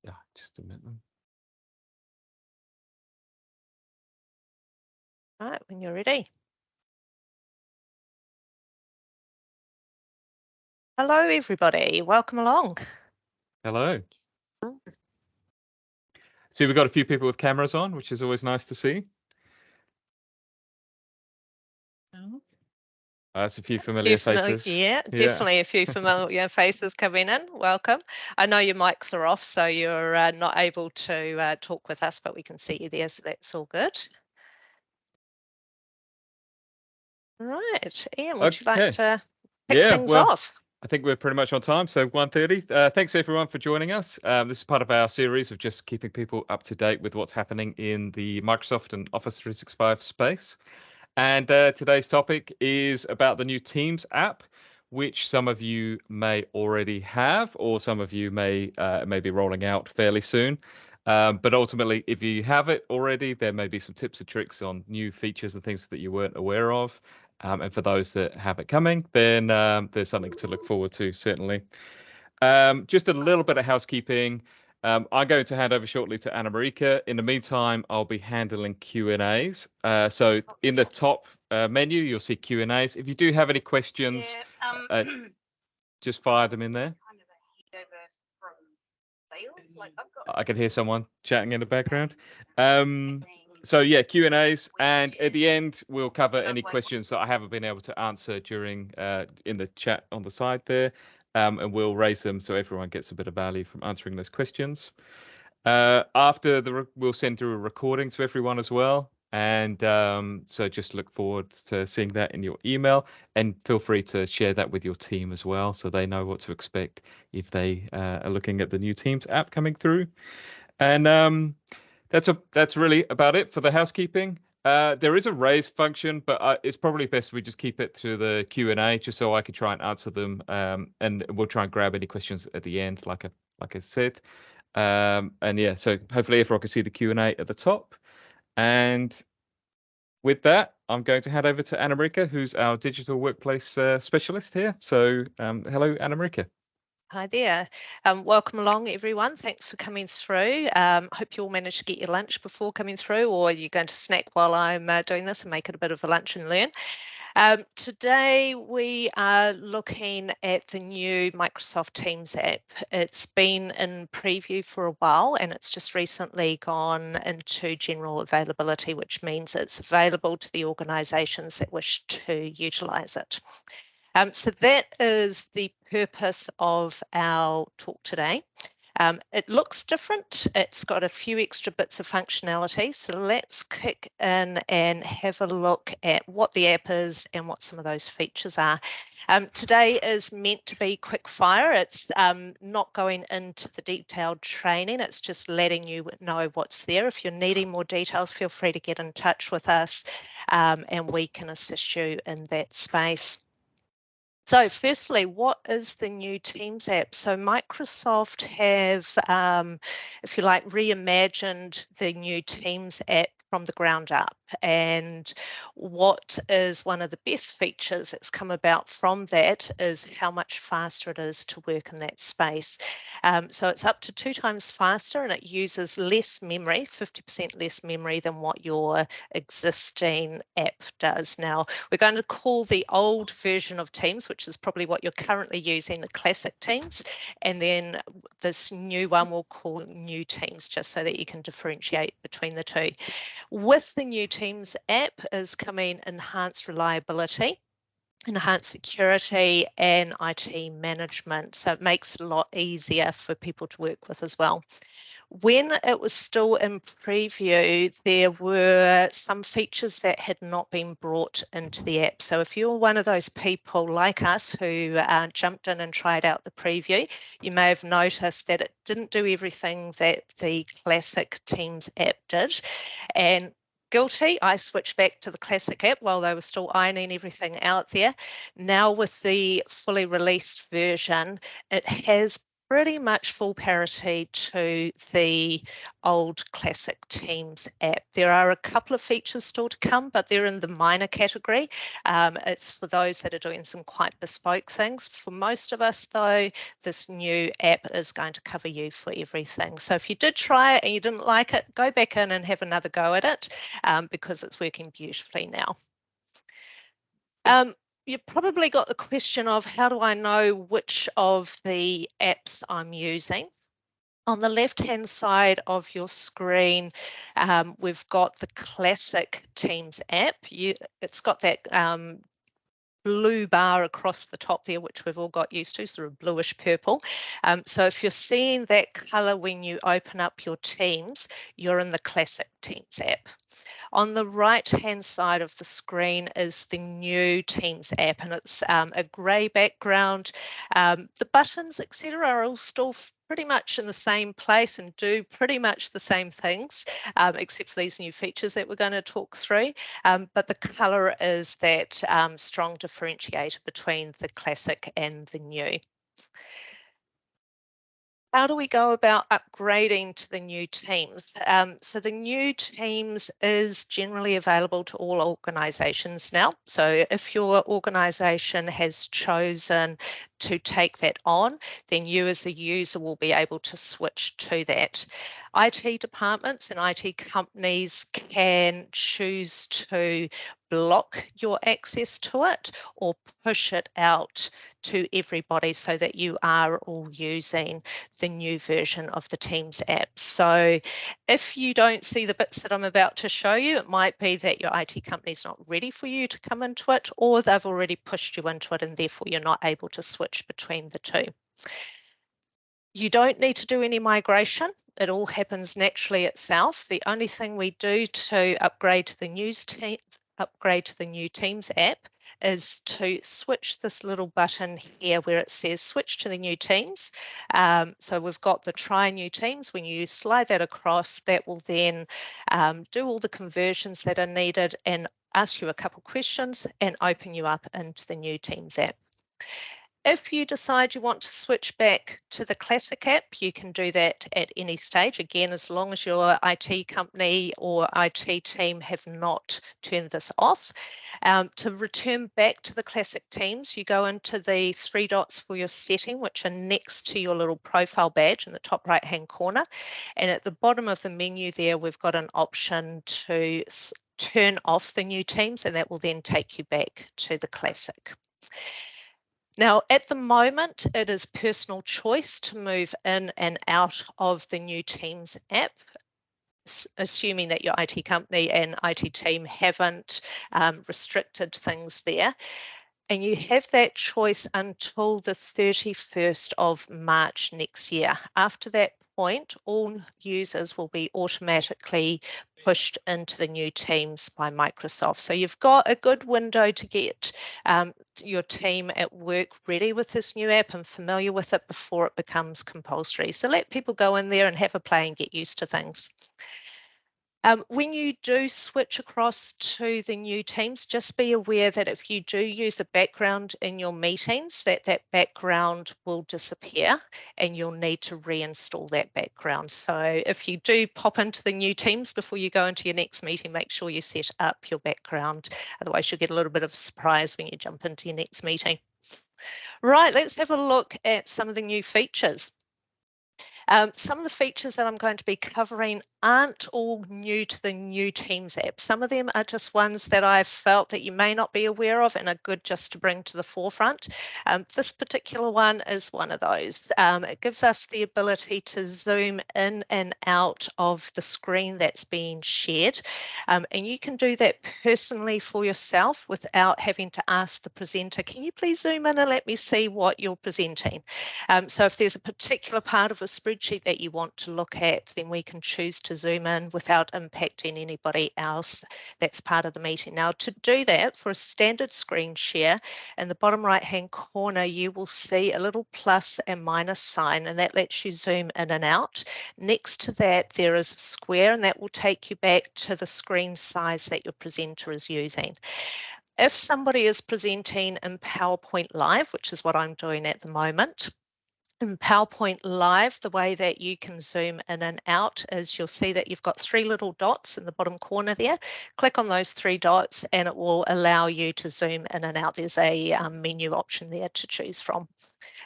Yeah, just a minute. Right, when you're ready. Hello, everybody. Welcome along. Hello. So we've got a few people with cameras on, which is always nice to see. That's a few familiar faces. Yeah, definitely a few familiar faces coming in. Welcome. I know your mics are off, so you're not able to talk with us, but we can see you there, so that's all good. Right, Ian, would you like to kick things off? I think we're pretty much on time, so 1:30. Thanks everyone for joining us. This is part of our series of just keeping people up to date with what's happening in the Microsoft and Office 365 space. And today's topic is about the new Teams app, which some of you may already have, or some of you may be rolling out fairly soon. But ultimately, if you have it already, there may be some tips and tricks on new features and things that you weren't aware of. And for those that have it coming, then there's something to look forward to, certainly. Just a little bit of housekeeping. I'm going to hand over shortly to Anna Marika. In the meantime, I'll be handling Q&As. So in the top menu, you'll see Q&As. If you do have any questions, just fire them in there. I can hear someone chatting in the background. So yeah, Q&As, and at the end we'll cover any questions that I haven't been able to answer during in the chat on the side there, and we'll raise them so everyone gets a bit of value from answering those questions. After we'll send through a recording to everyone as well, and so just look forward to seeing that in your email, and feel free to share that with your team as well, so they know what to expect if they are looking at the new Teams app coming through. And that's really about it for the housekeeping. There is a raise function, but it's probably best we just keep it to the Q&A, just so I can try and answer them, and we'll try and grab any questions at the end, like I said. And yeah, so hopefully everyone can see the Q&A at the top. And with that, I'm going to hand over to Anna Marika, who's our digital workplace specialist here. So hello, Anna Marika. Hi there. Welcome along, everyone. Thanks for coming through. Hope you all managed to get your lunch before coming through, or you're going to snack while I'm doing this and make it a bit of a lunch and learn. Today we are looking at the new Microsoft Teams app. It's been in preview for a while and it's just recently gone into general availability, which means it's available to the organisations that wish to utilise it. So that is the purpose of our talk today. It looks different. It's got a few extra bits of functionality. So let's kick in and have a look at what the app is and what some of those features are. Today is meant to be quick fire. It's not going into the detailed training. It's just letting you know what's there. If you're needing more details, feel free to get in touch with us and we can assist you in that space. So firstly, what is the new Teams app? So Microsoft have, if you like, reimagined the new Teams app from the ground up. And what is one of the best features that's come about from that is how much faster it is to work in that space. So it's up to 2 times faster and it uses less memory, 50% less memory than what your existing app does. Now, we're going to call the old version of Teams, which is probably what you're currently using, the classic Teams, and then this new one we'll call new Teams, just so that you can differentiate between the two. With the new Teams app is coming enhanced reliability, enhanced security and IT management. So it makes it a lot easier for people to work with as well. When it was still in preview, there were some features that had not been brought into the app. So if you're one of those people like us who jumped in and tried out the preview, you may have noticed that it didn't do everything that the classic Teams app did. And guilty, I switched back to the classic app while they were still ironing everything out there. Now with the fully released version, it has pretty much full parity to the old classic Teams app. There are a couple of features still to come, but they're in the minor category. It's for those that are doing some quite bespoke things. For most of us, though, this new app is going to cover you for everything. So if you did try it and you didn't like it, go back in and have another go at it, because it's working beautifully now. You've probably got the question of how do I know which of the apps I'm using? On the left-hand side of your screen, we've got the classic Teams app. It's got that blue bar across the top there, which we've all got used to, sort of bluish purple. So if you're seeing that color when you open up your Teams, you're in the classic Teams app. On the right-hand side of the screen is the new Teams app, and it's a grey background. The buttons, etc., are all still pretty much in the same place and do pretty much the same things, except for these new features that we're going to talk through. But the colour is that strong differentiator between the classic and the new. How do we go about upgrading to the new Teams? So the new Teams is generally available to all organisations now. So if your organisation has chosen to take that on, then you as a user will be able to switch to that. IT departments and IT companies can choose to block your access to it or push it out to everybody so that you are all using the new version of the Teams app. So if you don't see the bits that I'm about to show you, it might be that your IT company is not ready for you to come into it, or they've already pushed you into it and therefore you're not able to switch between the two. You don't need to do any migration. It all happens naturally itself. The only thing we do to upgrade to the new Teams app is to switch this little button here where it says switch to the new Teams. So we've got the try new Teams. When you slide that across, that will then do all the conversions that are needed and ask you a couple questions and open you up into the new Teams app. If you decide you want to switch back to the classic app, you can do that at any stage, again, as long as your IT company or IT team have not turned this off. To return back to the classic Teams, you go into the three dots for your setting, which are next to your little profile badge in the top right-hand corner. And at the bottom of the menu there, we've got an option to turn off the new Teams, and that will then take you back to the classic. Now, at the moment, it is personal choice to move in and out of the new Teams app, assuming that your IT company and IT team haven't restricted things there. And you have that choice until the 31st of March next year. After that point, all users will be automatically pushed into the new Teams by Microsoft. So you've got a good window to get your team at work ready with this new app and familiar with it before it becomes compulsory. So let people go in there and have a play and get used to things. When you do switch across to the new Teams, just be aware that if you do use a background in your meetings, that background will disappear and you'll need to reinstall that background. So if you do pop into the new Teams before you go into your next meeting, make sure you set up your background. Otherwise, you'll get a little bit of a surprise when you jump into your next meeting. Right, let's have a look at some of the new features. Some of the features that I'm going to be covering aren't all new to the new Teams app. Some of them are just ones that I've felt that you may not be aware of and are good just to bring to the forefront. This particular one is one of those. It gives us the ability to zoom in and out of the screen that's being shared. And you can do that personally for yourself without having to ask the presenter, can you please zoom in and let me see what you're presenting? So if there's a particular part of a spreadsheet that you want to look at, then we can choose to zoom in without impacting anybody else that's part of the meeting. Now, to do that, for a standard screen share, in the bottom right-hand corner, you will see a little plus and minus sign, and that lets you zoom in and out. Next to that, there is a square, and that will take you back to the screen size that your presenter is using. If somebody is presenting in PowerPoint Live, which is what I'm doing at the moment, In PowerPoint Live, the way that you can zoom in and out is you'll see that you've got 3 little dots in the bottom corner there. Click on those 3 dots and it will allow you to zoom in and out. There's a menu option there to choose from.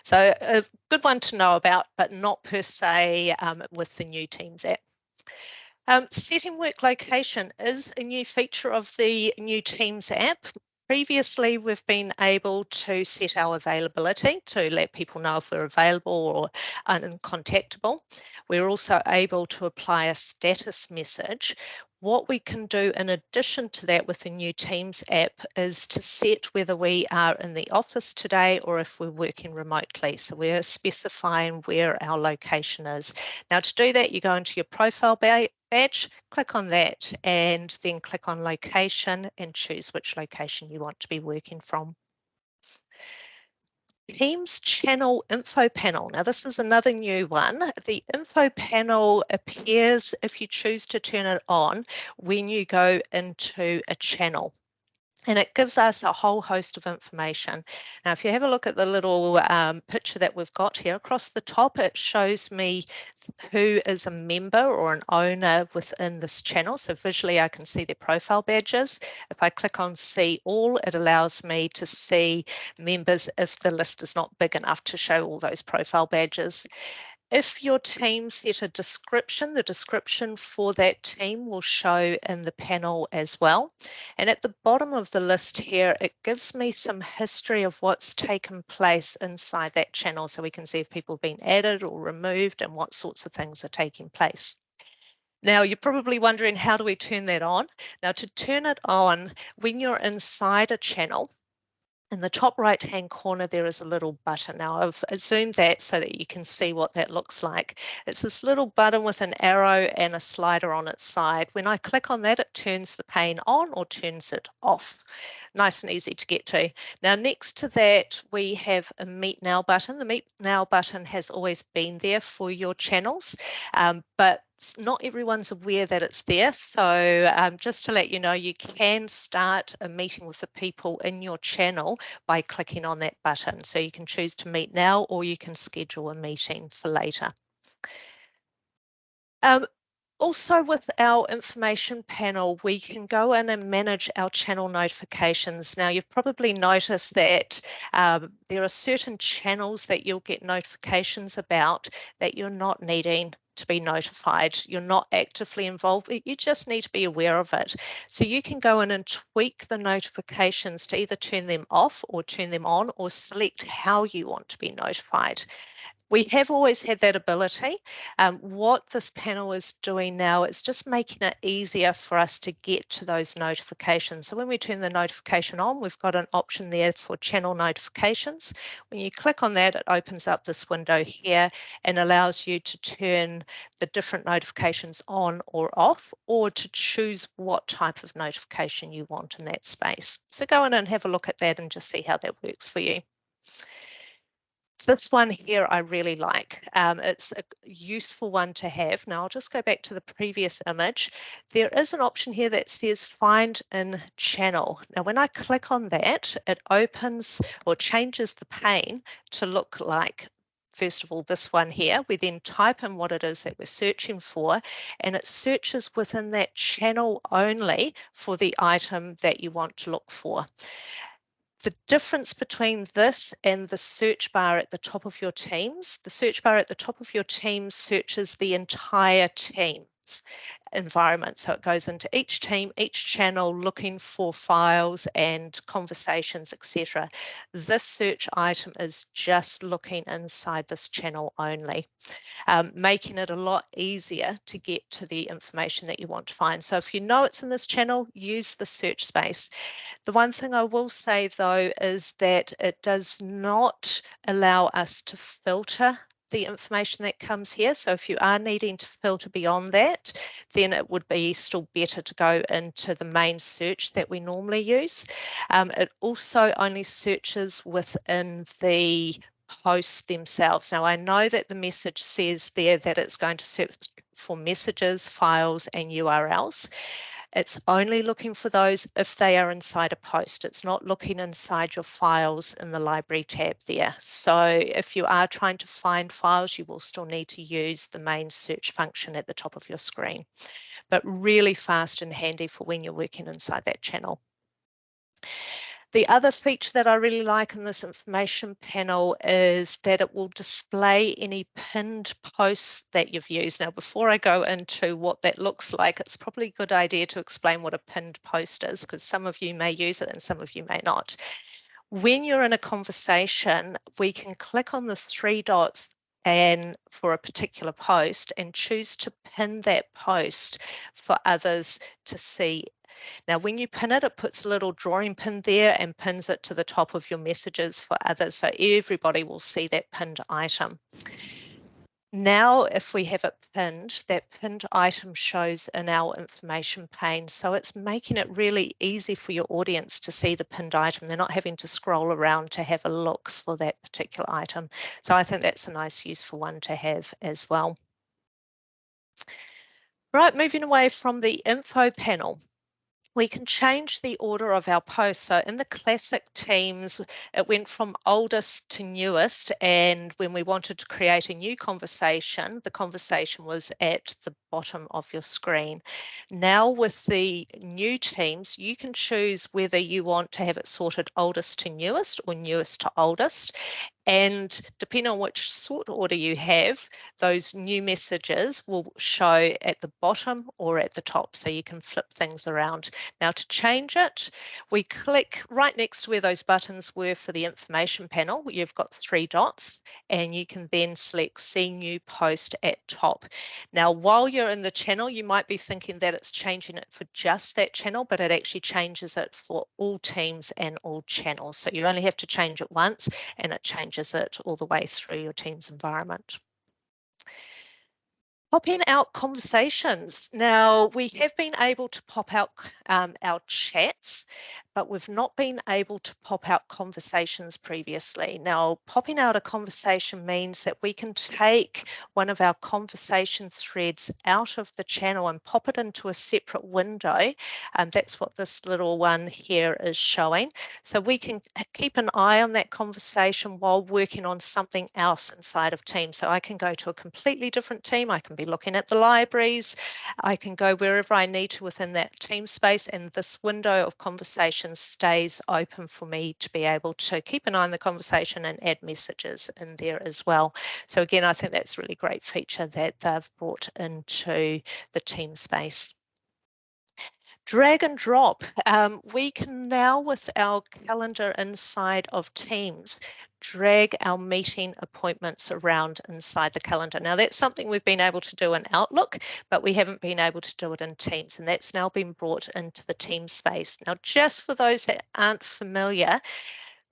So a good one to know about, but not per se with the new Teams app. Setting work location is a new feature of the new Teams app. Previously, we've been able to set our availability to let people know if we're available or uncontactable. We're also able to apply a status message. What we can do in addition to that with the new Teams app is to set whether we are in the office today or if we're working remotely. So we're specifying where our location is. Now to do that, you go into your profile badge, click on that and then click on location and choose which location you want to be working from. Teams channel info panel. Now this is another new one. The info panel appears if you choose to turn it on when you go into a channel. And it gives us a whole host of information. Now, if you have a look at the little picture that we've got here across the top, it shows me who is a member or an owner within this channel. So visually, I can see their profile badges. If I click on See All, it allows me to see members if the list is not big enough to show all those profile badges. If your team set a description, the description for that team will show in the panel as well. And at the bottom of the list here, it gives me some history of what's taken place inside that channel. So we can see if people have been added or removed and what sorts of things are taking place. Now, you're probably wondering, how do we turn that on? Now, to turn it on, when you're inside a channel, in the top right-hand corner, there is a little button. Now, I've zoomed that so that you can see what that looks like. It's this little button with an arrow and a slider on its side. When I click on that, it turns the pane on or turns it off. Nice and easy to get to. Now, next to that, we have a Meet Now button. The Meet Now button has always been there for your channels, but not everyone's aware that it's there. So just to let you know, you can start a meeting with the people in your channel by clicking on that button. So you can choose to meet now or you can schedule a meeting for later. Also with our information panel, we can go in and manage our channel notifications. Now, you've probably noticed that there are certain channels that you'll get notifications about that you're not needing to be notified. You're not actively involved. You just need to be aware of it. So you can go in and tweak the notifications to either turn them off or turn them on or select how you want to be notified. We have always had that ability. What this panel is doing now is just making it easier for us to get to those notifications. So when we turn the notification on, we've got an option there for channel notifications. When you click on that, it opens up this window here and allows you to turn the different notifications on or off, or to choose what type of notification you want in that space. So go in and have a look at that and just see how that works for you. This one here I really like. It's a useful one to have. Now I'll just go back to the previous image. There is an option here that says Find in Channel. Now when I click on that, it opens or changes the pane to look like, first of all, this one here. We then type in what it is that we're searching for, and it searches within that channel only for the item that you want to look for. The difference between this and the search bar at the top of your teams, the search bar at the top of your team searches the entire team's environment. So it goes into each team, each channel, looking for files and conversations, etc. This search item is just looking inside this channel only, making it a lot easier to get to the information that you want to find. So if you know it's in this channel, use the search space. The one thing I will say though is that it does not allow us to filter the information that comes here. So if you are needing to filter beyond that, then it would be still better to go into the main search that we normally use. It also only searches within the posts themselves. Now I know that the message says there that it's going to search for messages, files and URLs. It's only looking for those if they are inside a post. It's not looking inside your files in the library tab there. So if you are trying to find files, you will still need to use the main search function at the top of your screen, but really fast and handy for when you're working inside that channel. The other feature that I really like in this information panel is that it will display any pinned posts that you've used. Now, before I go into what that looks like, it's probably a good idea to explain what a pinned post is, because some of you may use it and some of you may not. When you're in a conversation, we can click on the three dots and for a particular post and choose to pin that post for others to see. Now, when you pin it, it puts a little drawing pin there and pins it to the top of your messages for others, so everybody will see that pinned item. Now, if we have it pinned, that pinned item shows in our information pane, so it's making it really easy for your audience to see the pinned item. They're not having to scroll around to have a look for that particular item. So I think that's a nice, useful one to have as well. Right, moving away from the info panel. We can change the order of our posts. So in the classic Teams, it went from oldest to newest. And when we wanted to create a new conversation, the conversation was at the bottom of your screen. Now with the new Teams, you can choose whether you want to have it sorted oldest to newest or newest to oldest. And depending on which sort order you have, those new messages will show at the bottom or at the top, so you can flip things around. Now to change it, we click right next to where those buttons were for the information panel. You've got three dots and you can then select See New Post at top. Now while you're in the channel, you might be thinking that it's changing it for just that channel, but it actually changes it for all teams and all channels. So you only have to change it once and it changes it all the way through your Teams environment. Popping out conversations. Now, we have been able to pop out our chats, but we've not been able to pop out conversations previously. Now, popping out a conversation means that we can take one of our conversation threads out of the channel and pop it into a separate window. And that's what this little one here is showing. So we can keep an eye on that conversation while working on something else inside of Teams. So I can go to a completely different team. I can be looking at the libraries. I can go wherever I need to within that team space, and this window of conversation stays open for me to be able to keep an eye on the conversation and add messages in there as well. So again, I think that's a really great feature that they've brought into the team space. Drag and drop. We can now, with our calendar inside of Teams, drag our meeting appointments around inside the calendar. Now that's something we've been able to do in Outlook, but we haven't been able to do it in Teams, and that's now been brought into the Teams space. Now, just for those that aren't familiar,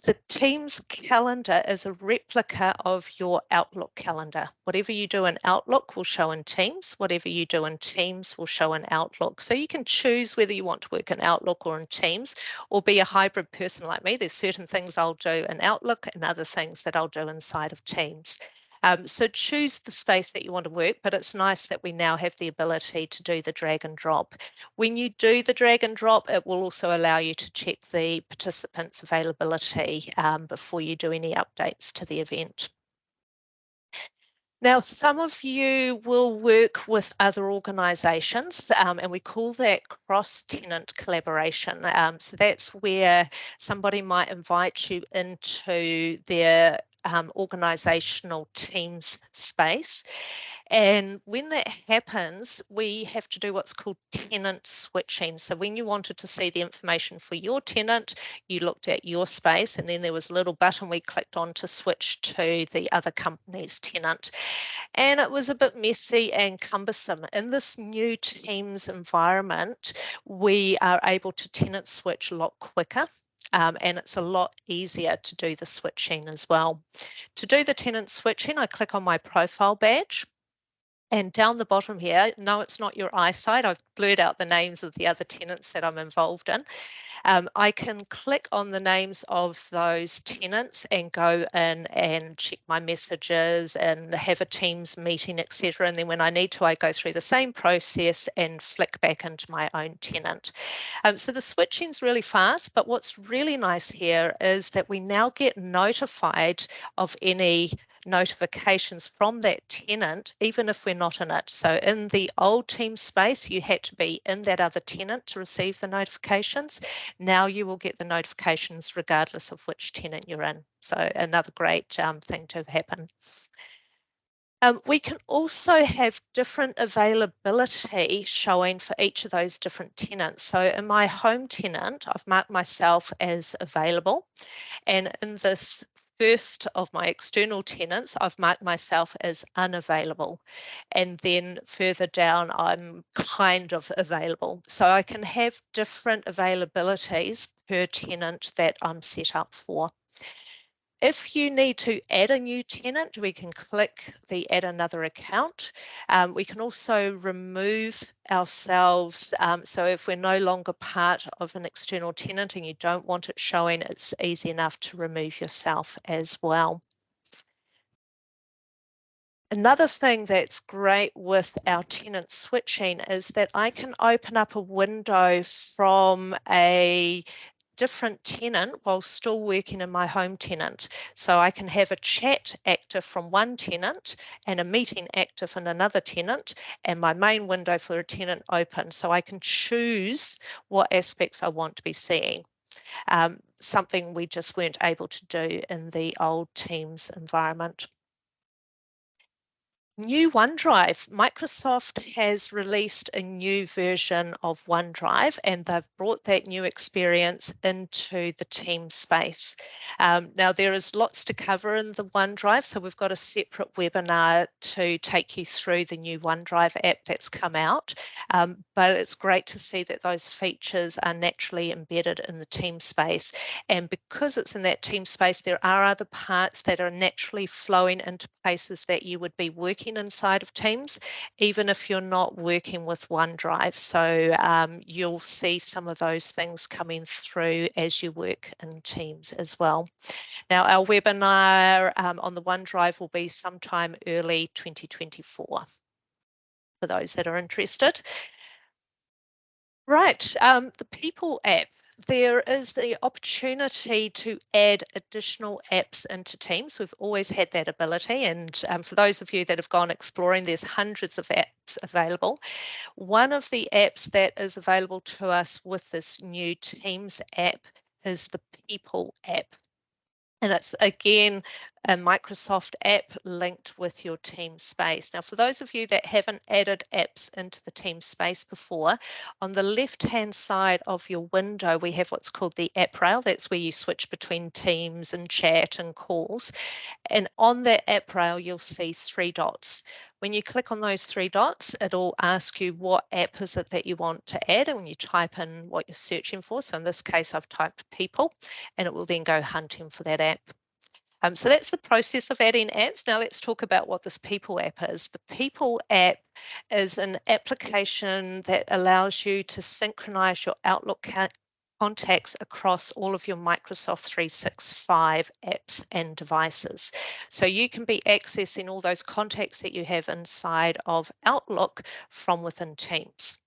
the Teams calendar is a replica of your Outlook calendar. Whatever you do in Outlook will show in Teams. Whatever you do in Teams will show in Outlook. So you can choose whether you want to work in Outlook or in Teams, or be a hybrid person like me. There's certain things I'll do in Outlook and other things that I'll do inside of Teams. So choose the space that you want to work, but it's nice that we now have the ability to do the drag and drop. When you do the drag and drop, it will also allow you to check the participants' availability before you do any updates to the event. Now, some of you will work with other organisations, and we call that cross-tenant collaboration. So that's where somebody might invite you into their organisational Teams space. And when that happens, we have to do what's called tenant switching. So when you wanted to see the information for your tenant, you looked at your space, and then there was a little button we clicked on to switch to the other company's tenant. And it was a bit messy and cumbersome. In this new Teams environment, we are able to tenant switch a lot quicker. And it's a lot easier to do the switching as well. To do the tenant switching, I click on my profile badge. And down the bottom here, no, it's not your eyesight. I've blurred out the names of the other tenants that I'm involved in. I can click on the names of those tenants and go in and check my messages and have a Teams meeting, etc. And then when I need to, I go through the same process and flick back into my own tenant. So the switching is really fast, but what's really nice here is that we now get notified of any notifications from that tenant, even if we're not in it. So in the old Teams space, you had to be in that other tenant to receive the notifications. Now you will get the notifications regardless of which tenant you're in. So another great thing to have happen. We can also have different availability showing for each of those different tenants. So in my home tenant, I've marked myself as available. And in this first of my external tenants, I've marked myself as unavailable. And then further down, I'm kind of available. So I can have different availabilities per tenant that I'm set up for. If you need to add a new tenant, we can click the add another account. We can also remove ourselves. So if we're no longer part of an external tenant and you don't want it showing, it's easy enough to remove yourself as well. Another thing that's great with our tenant switching is that I can open up a window from a different tenant while still working in my home tenant. So I can have a chat active from one tenant and a meeting active in another tenant, and my main window for a tenant open. So I can choose what aspects I want to be seeing. Something we just weren't able to do in the old Teams environment. New OneDrive. Microsoft has released a new version of OneDrive, and they've brought that new experience into the Teams space. Now, there is lots to cover in the OneDrive, so we've got a separate webinar to take you through the new OneDrive app that's come out. But it's great to see that those features are naturally embedded in the Teams space. And because it's in that Teams space, there are other parts that are naturally flowing into places that you would be working inside of Teams, even if you're not working with OneDrive. So you'll see some of those things coming through as you work in Teams as well. Now, our webinar on the OneDrive will be sometime early 2024 for those that are interested. Right, the People app. There is the opportunity to add additional apps into Teams. We've always had that ability, and for those of you that have gone exploring, there's hundreds of apps available. One of the apps that is available to us with this new Teams app is the People app. And it's again a Microsoft app linked with your Teams space. Now, for those of you that haven't added apps into the Teams space before, on the left-hand side of your window, we have what's called the app rail. That's where you switch between Teams and chat and calls. And on that app rail, you'll see 3 dots. When you click on those 3 dots, it'll ask you what app is it that you want to add, and when you type in what you're searching for, so in this case I've typed People, and it will then go hunting for that app. So that's the process of adding apps. Now let's talk about what this People app is. The People app is an application that allows you to synchronize your Outlook contacts across all of your Microsoft 365 apps and devices. So you can be accessing all those contacts that you have inside of Outlook from within Teams.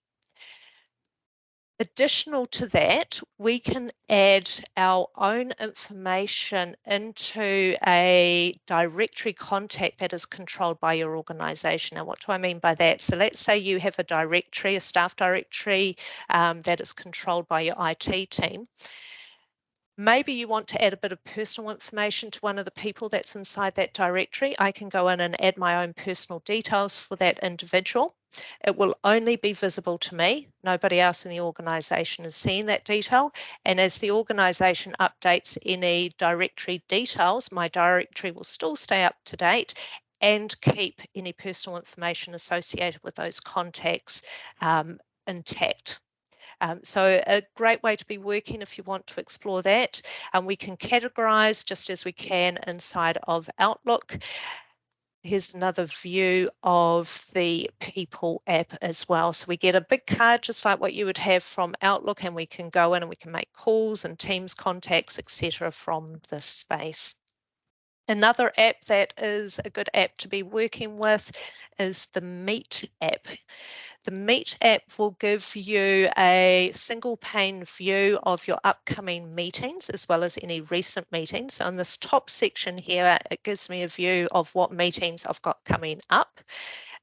Additional to that, we can add our own information into a directory contact that is controlled by your organization. Now, what do I mean by that? So let's say you have a directory, a staff directory that is controlled by your IT team. Maybe you want to add a bit of personal information to one of the people that's inside that directory. I can go in and add my own personal details for that individual. It will only be visible to me. Nobody else in the organisation is seeing that detail. And as the organisation updates any directory details, my directory will still stay up to date and keep any personal information associated with those contacts intact. So a great way to be working if you want to explore that. We can categorize just as we can inside of Outlook. here's another view of the People app as well. So we get a big card just like what you would have from Outlook, and we can go in and we can make calls and Teams contacts, etc. from this space. Another app that is a good app to be working with is the Meet app. The Meet app will give you a single pane view of your upcoming meetings as well as any recent meetings. So in this top section here, it gives me a view of what meetings I've got coming up.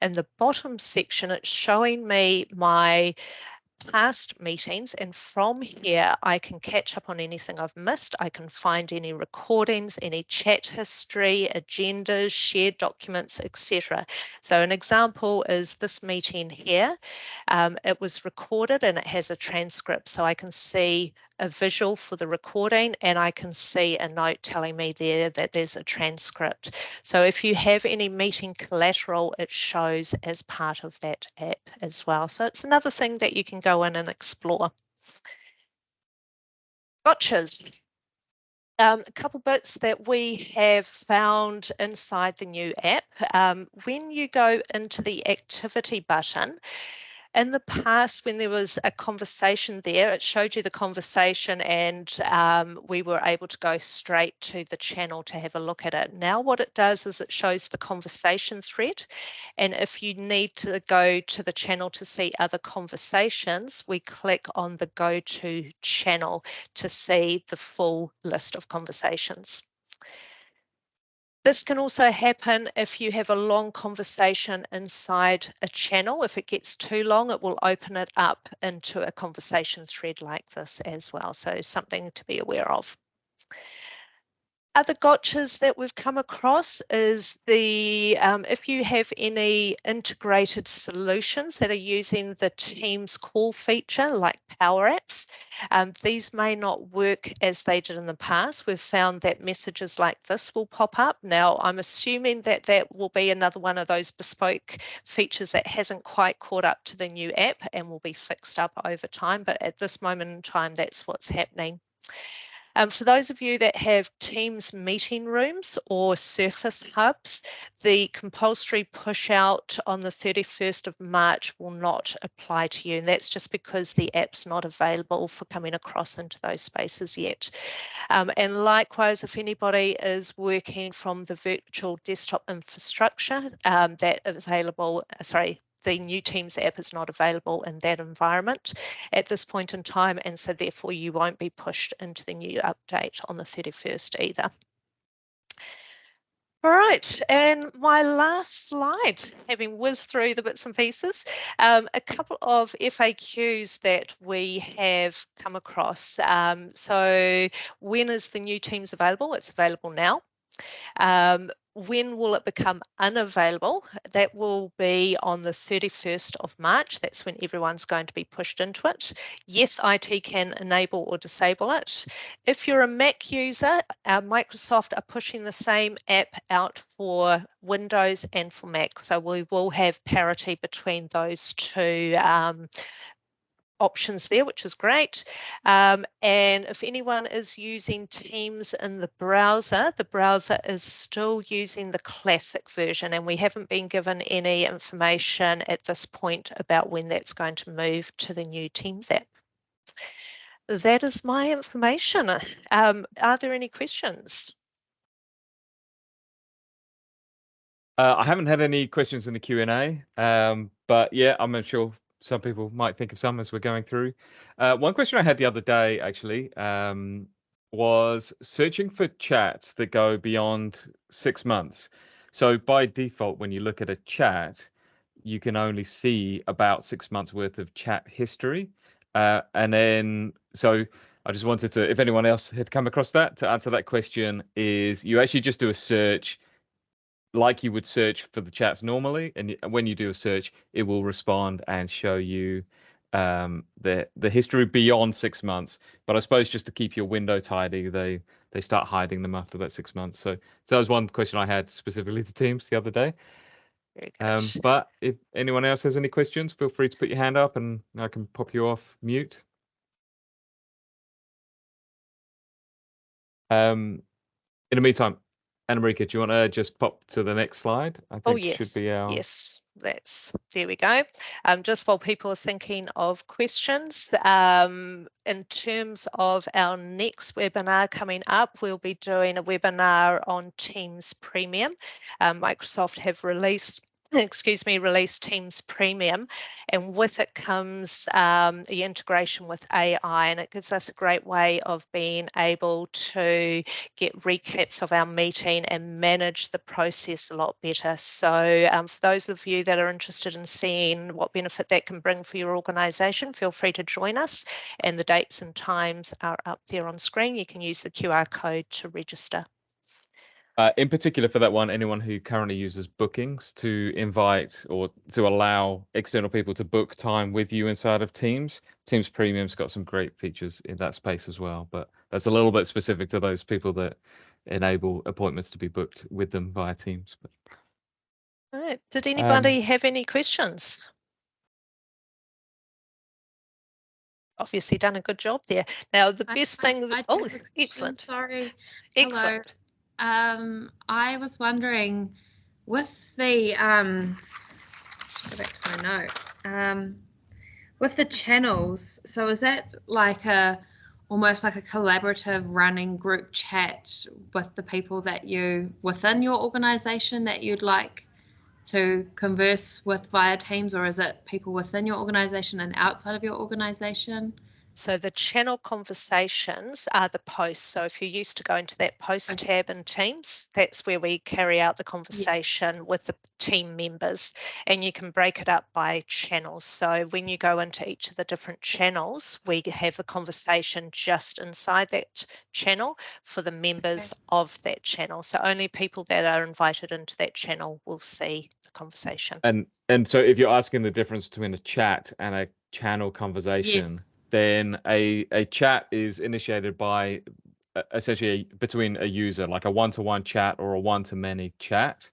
In the bottom section, it's showing me my past meetings, and from here I can catch up on anything I've missed. I can find any recordings, any chat history, agendas, shared documents, etc. So an example is this meeting here. It was recorded and it has a transcript, so I can see a visual for the recording and I can see a note telling me there that there's a transcript. So if you have any meeting collateral, it shows as part of that app as well. So it's another thing that you can go in and explore. Gotchas. A couple bits that we have found inside the new app. When you go into the activity button, in the past, when there was a conversation there, it showed you the conversation and we were able to go straight to the channel to have a look at it. Now what it does is it shows the conversation thread. And if you need to go to the channel to see other conversations, we click on the Go To channel to see the full list of conversations. This can also happen if you have a long conversation inside a channel. If it gets too long, it will open it up into a conversation thread like this as well. So something to be aware of. Other gotchas that we've come across is the if you have any integrated solutions that are using the Teams call feature like Power Apps, these may not work as they did in the past. We've found that messages like this will pop up. Now, I'm assuming that that will be another one of those bespoke features that hasn't quite caught up to the new app and will be fixed up over time. But at this moment in time, that's what's happening. For those of you that have Teams meeting rooms or Surface hubs, the compulsory push out on the 31st of March will not apply to you. And that's just because the app's not available for coming across into those spaces yet. And likewise, if anybody is working from the virtual desktop infrastructure, the new Teams app is not available in that environment at this point in time, and so therefore you won't be pushed into the new update on the 31st either. All right, and my last slide, having whizzed through the bits and pieces, a couple of FAQs that we have come across. So when is the new Teams available? It's available now. When will it become unavailable? That will be on the 31st of March. That's when everyone's going to be pushed into it. Yes, IT can enable or disable it. If you're a Mac user, Microsoft are pushing the same app out for Windows and for Mac. So we will have parity between those two options there, which is great. And if anyone is using Teams in the browser is still using the classic version, and we haven't been given any information at this point about when that's going to move to the new Teams app. That is my information. Are there any questions? I haven't had any questions in the Q&A, but yeah, I'm sure some people might think of some as we're going through. One question I had the other day, actually, was searching for chats that go beyond 6 months. So by default, when you look at a chat, you can only see about 6 months worth of chat history. And then, so I just wanted to, if anyone else had come across that, to answer that question is you actually just do a search like you would search for the chats normally, and when you do a search, it will respond and show you the history beyond 6 months. But I suppose just to keep your window tidy, they start hiding them after that 6 months. So that was one question I had specifically to Teams the other day. But if anyone else has any questions, feel free to put your hand up and I can pop you off mute. In the meantime, Anna-Marika, do you want to just pop to the next slide? I Oh, think should yes. be our... Yes, there we go. Just while people are thinking of questions, in terms of our next webinar coming up, we'll be doing a webinar on Teams Premium. Microsoft have released Teams Premium, and with it comes the integration with AI, and it gives us a great way of being able to get recaps of our meeting and manage the process a lot better. So for those of you that are interested in seeing what benefit that can bring for your organisation, feel free to join us, and the dates and times are up there on screen. You can use the QR code to register. In particular for that one, anyone who currently uses bookings to invite or to allow external people to book time with you inside of Teams. Teams Premium's got some great features in that space as well, but that's a little bit specific to those people that enable appointments to be booked with them via Teams. But, all right. Did anybody have any questions? Obviously done a good job there. Now the best thing. Oh, excellent. Sorry. Excellent. Hello. I was wondering, with the go back to my note. With the channels, so is that like almost like a collaborative running group chat with the people that you within your organization that you'd like to converse with via Teams, or is it people within your organization and outside of your organization? So the channel conversations are the posts. So if you're used to going to that post tab in Teams, that's where we carry out the conversation with the team members, and you can break it up by channels. So when you go into each of the different channels, we have a conversation just inside that channel for the members of that channel. So only people that are invited into that channel will see the conversation. And so if you're asking the difference between a chat and a channel conversation, then a chat is initiated by essentially between a user, like a one-to-one chat or a one-to-many chat.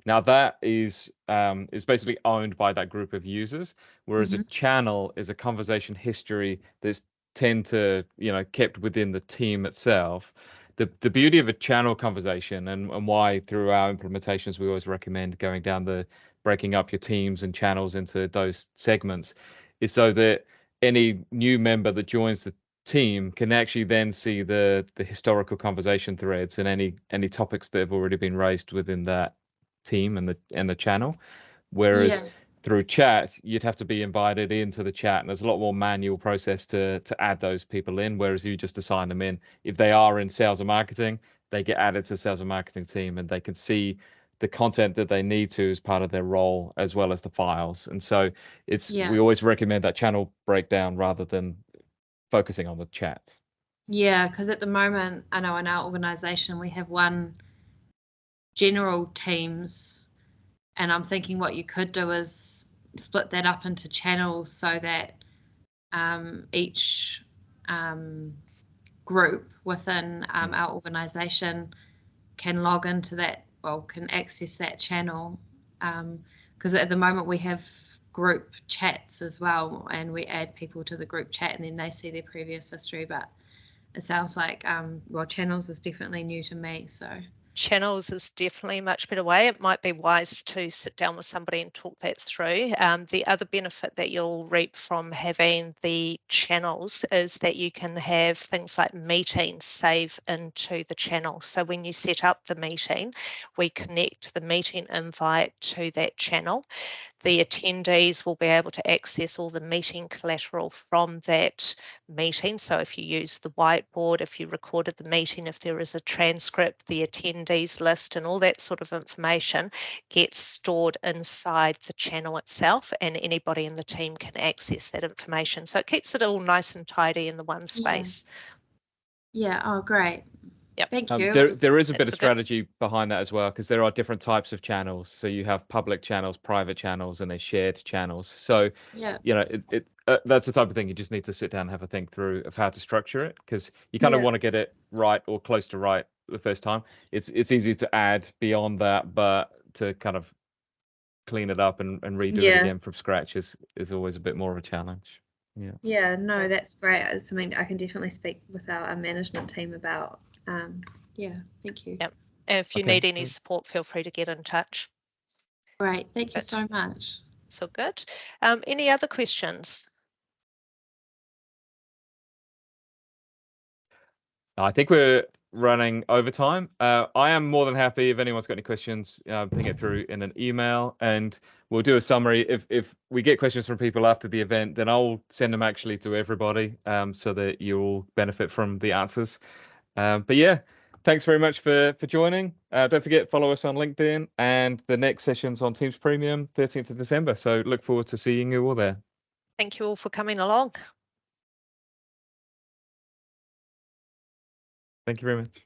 Now that is basically owned by that group of users, whereas a channel is a conversation history that's kept within the team itself. The beauty of a channel conversation and why through our implementations we always recommend going down the breaking up your teams and channels into those segments is so that any new member that joins the team can actually then see the historical conversation threads and any topics that have already been raised within that team and the channel. Whereas through chat, you'd have to be invited into the chat, and there's a lot more manual process to add those people in. Whereas you just assign them in. If they are in sales and marketing, they get added to the sales and marketing team, and they can see the content that they need to as part of their role, as well as the files. And so we always recommend that channel breakdown rather than focusing on the chat. Yeah, because at the moment, I know in our organization we have one general Teams, and I'm thinking what you could do is split that up into channels so that each group within our organization can log into that, can access that channel, because at the moment we have group chats as well, and we add people to the group chat and then they see their previous history. But it sounds like channels is definitely new to me, so channels is definitely a much better way. It might be wise to sit down with somebody and talk that through. The other benefit that you'll reap from having the channels is that you can have things like meetings save into the channel. So when you set up the meeting, we connect the meeting invite to that channel. The attendees will be able to access all the meeting collateral from that meeting. So if you use the whiteboard, if you recorded the meeting, if there is a transcript, the attendees list and all that sort of information gets stored inside the channel itself, and anybody in the team can access that information. So it keeps it all nice and tidy in the one space. Yeah, oh great. Yep. Thank you. There is a bit of strategy behind that as well, because there are different types of channels. So you have public channels, private channels, and there's shared channels. So that's the type of thing you just need to sit down and have a think through of how to structure it, because you kind of want to get it right or close to right the first time. It's easy to add beyond that, but to kind of clean it up and redo it again from scratch is always a bit more of a challenge. Yeah, no, that's great. It's something I can definitely speak with our management team about. Thank you. Yep. If you Okay, need any great. support, feel free to get in touch. Great. Thank you Good. so much. So good. Any other questions? I think we're running over time. I am more than happy if anyone's got any questions, ping it through in an email, and we'll do a summary. If we get questions from people after the event, then I'll send them actually to everybody, so that you'll benefit from the answers. But yeah, thanks very much for joining. Don't forget, follow us on LinkedIn, and the next session's on Teams Premium, 13th of December. So look forward to seeing you all there. Thank you all for coming along. Thank you very much.